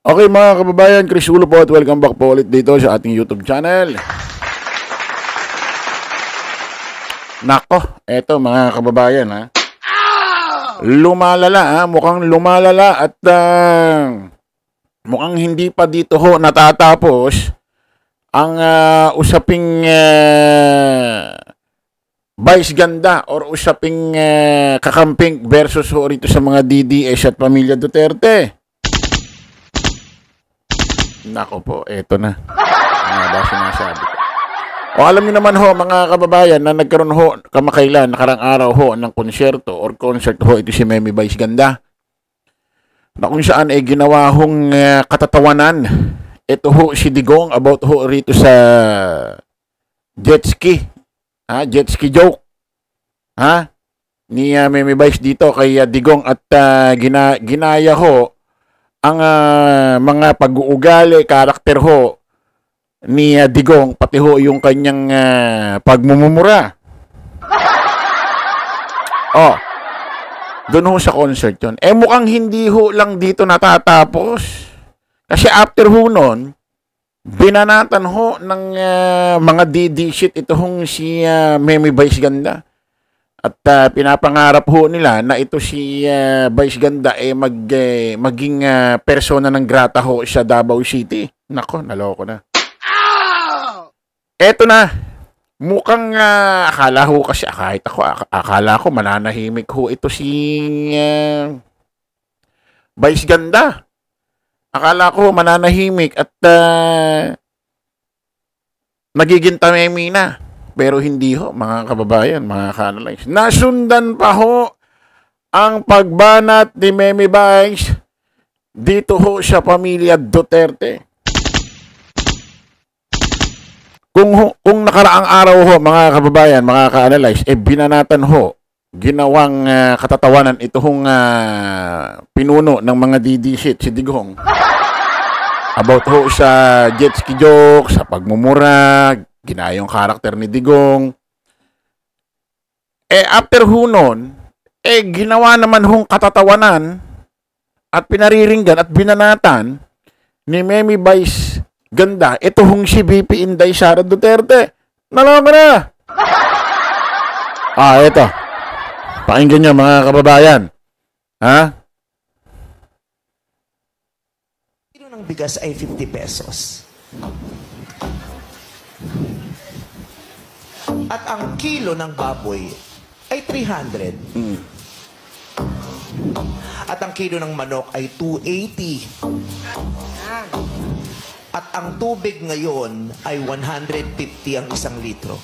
Okay mga kababayan, Chris Ulo po at welcome back po ulit dito sa ating YouTube channel. Nako, eto mga kababayan ha. Lumalala ha, mukhang lumalala at mukhang hindi pa dito ho natatapos ang usaping vice ganda or usaping kakamping versus ho rito sa mga DDS at pamilya Duterte. Nako po, eto na. Ano ba sinasabi ko? O alam niyo naman ho mga kababayan na nagkaroon ho kamakailan, nakarang araw ho ng konsyerto or concert ho ito si Memi Vice Ganda. Na kung saan ay ginawa hong katatawanan. Ito ho si Digong about ho rito sa jet ski. Ha? Jet ski joke. Ha? Ni Memi Vice dito kay Digong at ginaya ho ang mga pag-uugali, karakter ho ni Digong, pati ho yung kanyang pagmumumura. Oh, doon ho sa concert yun. Eh mukhang hindi ho lang dito natatapos. Kasi after ho nun, binanatan ho ng mga DD shit ito hong si Memi Vice Ganda. At pinapangarap ho nila na ito si Vice Ganda maging persona ng grata ho sa Davao City. Nako, naloko na. Eto na. Mukhang akala ho kasi kahit ako akala ko mananahimik ho ito si Vice Ganda. Akala ko mananahimik at magiging tamemi na. Pero hindi ho, mga kababayan, mga ka-analyze. Nasundan pa ho ang pagbanat ni Memi Vice dito ho sa pamilya Duterte. Kung nakaraang araw ho, mga kababayan, mga ka-analyze, binanatan ho, ginawang katatawanan ito hong pinuno ng mga DD shit, si Digong. About ho sa jet ski joke, sa pagmumura, ginayong karakter ni Digong. After ho nun, ginawa naman hong katatawanan at pinariringgan at binanatan ni Memi Vice Ganda. Ito hong si VP Inday Sara Duterte. Nalaman na! Ito. Pakinggan nyo mga kababayan. Ha? Kilo ng bigas ay 50 pesos. At ang kilo ng baboy ay 300. At ang kilo ng manok ay 280. At ang tubig ngayon ay 150 ang 1 litro.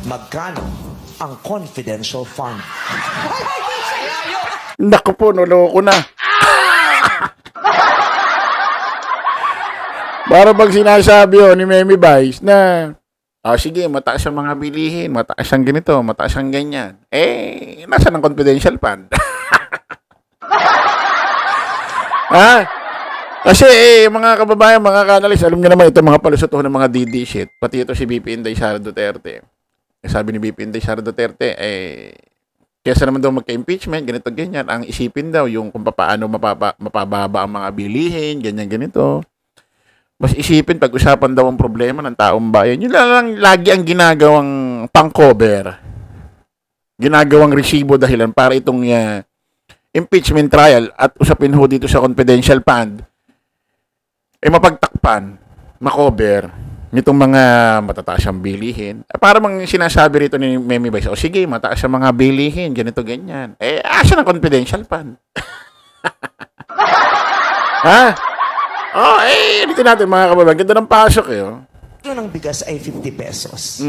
Magkano ang confidential fund? Naku po, nuloko na. Para bang sinasabi ni Memi Vice na sige, mataas ang mga bilihin, mataas ang ganito, mataas ang ganyan. Nasaan ang confidential fund? Ha? Kasi mga kababayan, mga kanalis, alam niyo naman ito mga palusot ng mga DD shit. Pati ito si VP Inday Sara Duterte. Sabi ni VP Inday Sara Duterte, kesa naman daw magka-impeachment, ganito, ganyan. Ang isipin daw yung kung paano mapababa ang mga bilihin, ganyan, ganito. Mas isipin, pag-usapan daw ang problema ng taong bayan. Yun lang lagi ang ginagawang pang-cover. Ginagawang resibo dahilan para itong impeachment trial at usapin ho dito sa confidential fund, mapagtakpan, makover nitong mga matataas ang bilihin. Para mang sinasabi rito ni Memi Vice, sige, mataas ang mga bilihin, ganito, ganyan. Asa ng confidential fund? Ha? Dito natin mga kababayan. Ganda ng pasok Kilo ng bigas ay 50 pesos.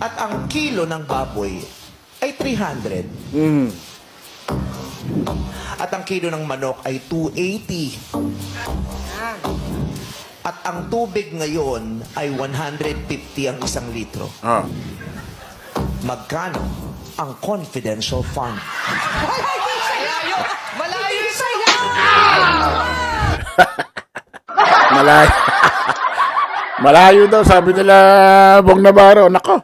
At ang kilo ng baboy ay 300. At ang kilo ng manok ay 280. At ang tubig ngayon ay 150 ang 1 litro. Magkano ang confidential fund? Malayo sa'yo! Malayo daw, sabi nila Bong Navarro. Nako.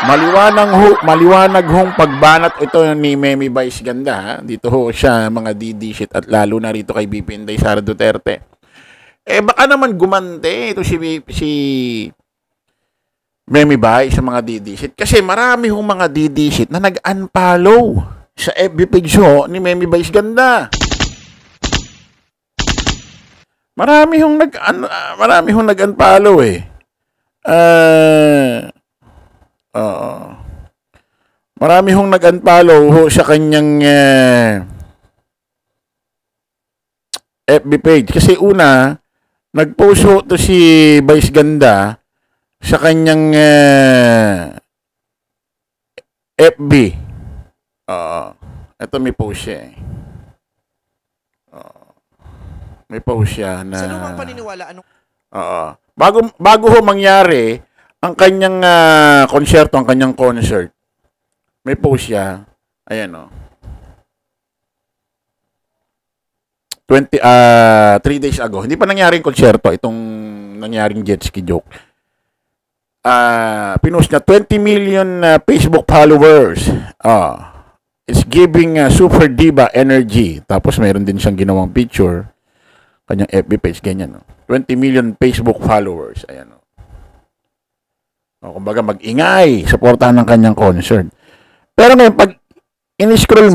Maliwanag hong pagbanat ito ni Memi Vice Ganda. Ha? Dito ho siya mga didishit at lalo na rito kay BP Inday Sara Duterte. Baka naman gumante ito si Memi Vice sa mga didishit. Kasi marami hong mga didishit na nag-unfollow sa FB page ho ni Memi Vice Ganda. Marami hong nag-unfollow marami hong nag-unfollow ho sa kanyang FB page. Kasi una, nag-post ho to si Vice Ganda sa kanyang FB. Ito may post siya may post siya na... Saan naman paniniwala? Bago ho mangyari ang kanyang konserto, ang kanyang concert, may post siya. Ayan 3 days ago. Hindi pa nangyaring konserto, itong nangyaring jet ski joke. Pinost niya 20 million Facebook followers. It's giving super diva energy. Tapos mayroon din siyang ginawang picture. Kanyang FB page, ganyan. 20 million Facebook followers. Ayan. Kumbaga mag-ingay, supportahan ng kanyang concert. Pero ngayon, pag in-scroll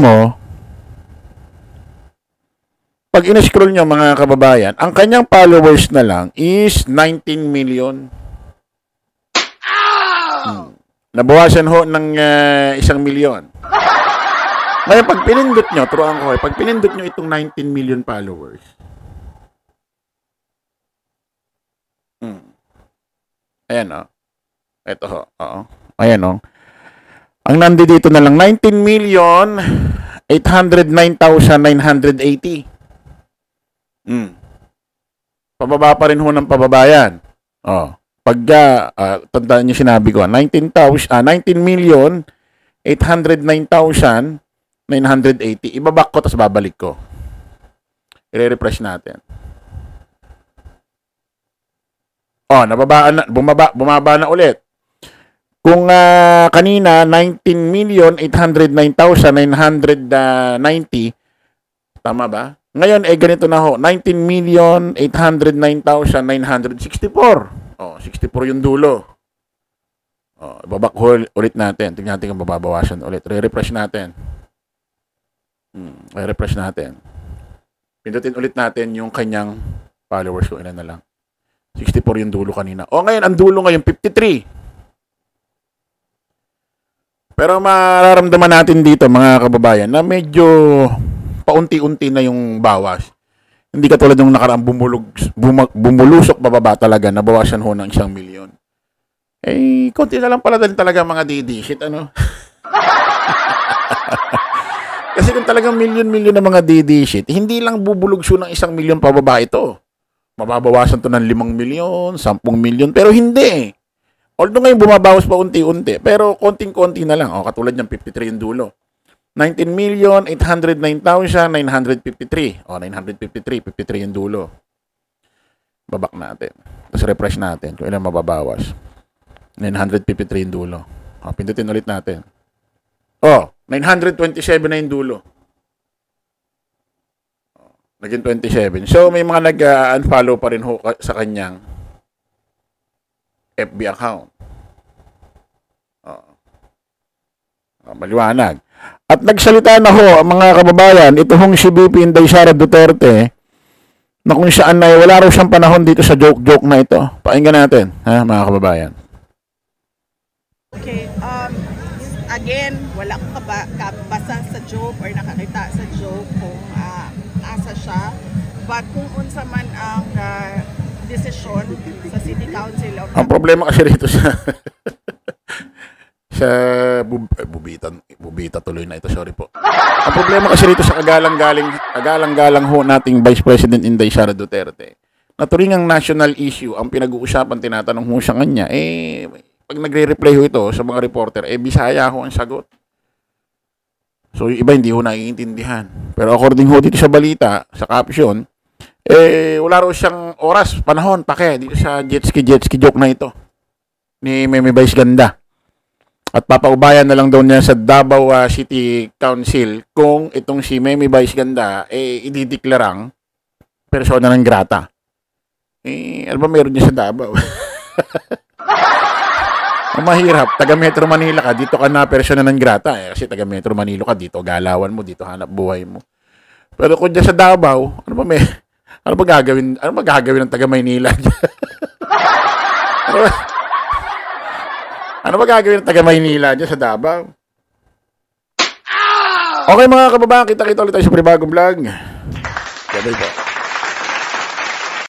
nyo mga kababayan, ang kanyang followers na lang is 19 million. Nabawasan ho ng 1 milyon. Ngayon, pag pinindot nyo, turuan ko pag pinindot nyo itong 19 million followers, ayan ito ho, ayan ang nandito na lang 19,809,980. Pababa pa rin ho ng pababayan. Pagka tandaan niyo sinabi ko, 19,809,980. Ibabak ko tapos babalik ko. I-refresh natin. Bumaba na ulit. Kung kanina 19,809,990, tama ba? Ngayon ganito na ho, 19,809,964. 64 yung dulo. Ibabak ho ulit natin. Tingnan natin kung mababawasan ulit. Re-refresh natin. Re-refresh natin. Pindutin ulit natin yung kanyang followers ko. Ilan na lang. 64 yung dulo kanina. Ngayon, ang dulo ngayon, 53. Pero mararamdaman natin dito, mga kababayan, na medyo paunti-unti na yung bawas. Hindi katulad ng nakaraang bumulusok bababa talaga, nabawasan ho ng 1 milyon. Konti na lang pala din talaga mga didishit, Kasi kung talagang milyon-milyon na mga didishit, hindi lang bubulugso ng 1 milyon pababa ito. Mababawasan to ng 5 milyon, 10 milyon, pero hindi. Although ngayon bumabawas pa unti-unti, pero konting-konti na lang. Katulad ng 53 yung dulo. 19,809,953. 953, 53 yung dulo. Babak natin. Tapos refresh natin kung ilan mababawas. 953 yung dulo. Pindutin ulit natin. 927 na yung dulo. Naging 27. So, may mga nag-unfollow pa rin ho sa kanyang FB account. Maliwanag. At nagsalita na ho, mga kababayan, ito hong si BP Inday Sara Duterte, na kung saan na wala raw siyang panahon dito sa joke-joke na ito. Pakinggan natin, mga kababayan. Okay, again, wala ko kabasa sa joke or nakakita sa joke kung asa siya. But kung unsa man ang desisyon sa City Council of... Ang problema kasi rito sa bubita tuloy na ito, sorry po. Ang problema kasi rito sa kagalang-galang ho nating Vice President Inday Sara Duterte, na turingang national issue ang pinag-uusapan, tinatanong ho sa kanya, pag nagre-reply ho ito sa mga reporter, Bisaya ho ang sagot. So, yung iba hindi ho naiintindihan. Pero according ho dito sa balita, sa caption, wala raw siyang oras, panahon, dito sa jet ski joke na ito ni Memi Vice Ganda. At papaubayan na lang daw niya sa Davao City Council kung itong si Memi Vice Ganda idideklarang persona ng grata. Ano ba meron niya sa Davao? Ang mahirap, taga Metro Manila ka, dito ka na persona ng grata. Kasi taga Metro Manila ka, dito galawan mo, dito hanap buhay mo. Pero kung dyan sa Davao, ano ba gagawin ng taga Maynila? Ano ba gagawin ng taga Maynila dyan sa Davao? Okay mga kababayan, kita-kita ulit tayo sa panibagong vlog. Bye-bye po.